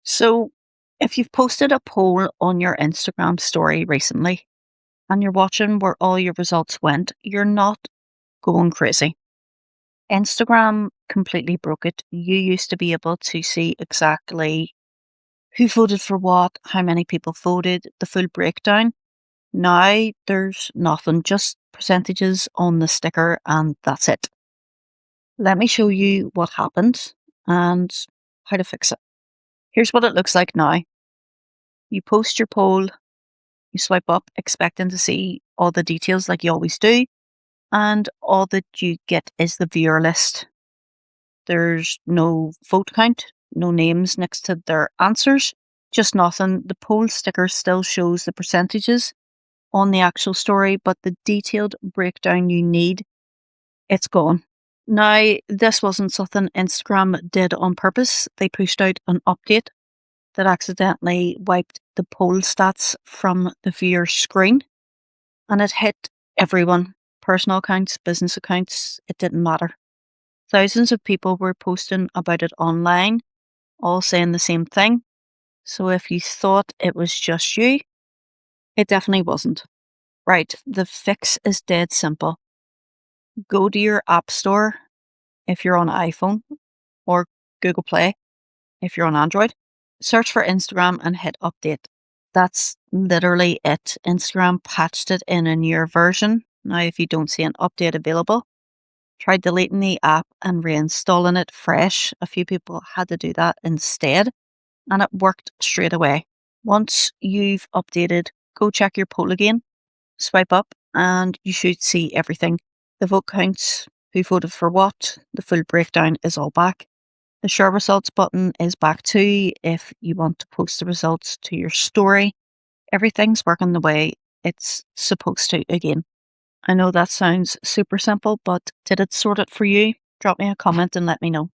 So, if you've posted a poll on your Instagram story recently and you're watching where all your results went, you're not going crazy. Instagram completely broke it. You used to be able to see exactly who voted for what, how many people voted, the full breakdown. Now there's nothing, just percentages on the sticker, and that's it. Let me show you what happened and how to fix it. Here's what it looks like now. You post your poll. You swipe up expecting to see all the details like you always do, and all that you get is the viewer list. There's no vote count, no names next to their answers, just nothing. The poll sticker still shows the percentages on the actual story, but the detailed breakdown you need, it's gone. Now, this wasn't something Instagram did on purpose. They pushed out an update that accidentally wiped the poll stats from the viewer screen, and it hit everyone. Personal accounts, business accounts, it didn't matter. Thousands of people were posting about it online, all saying the same thing. So if you thought it was just you, it definitely wasn't. Right, the fix is dead simple. Go to your app store if you're on iPhone, or Google Play if you're on Android. Search for Instagram and hit update. That's literally it. Instagram patched it in a newer version. Now, if you don't see an update available, try deleting the app and reinstalling it fresh. A few people had to do that instead, and it worked straight away. Once you've updated, go check your poll again, swipe up, and you should see everything. The vote counts, who voted for what, the full breakdown is all back. The share results button is back too if you want to post the results to your story. Everything's working the way it's supposed to again. I know that sounds super simple, but did it sort it for you? Drop me a comment and let me know.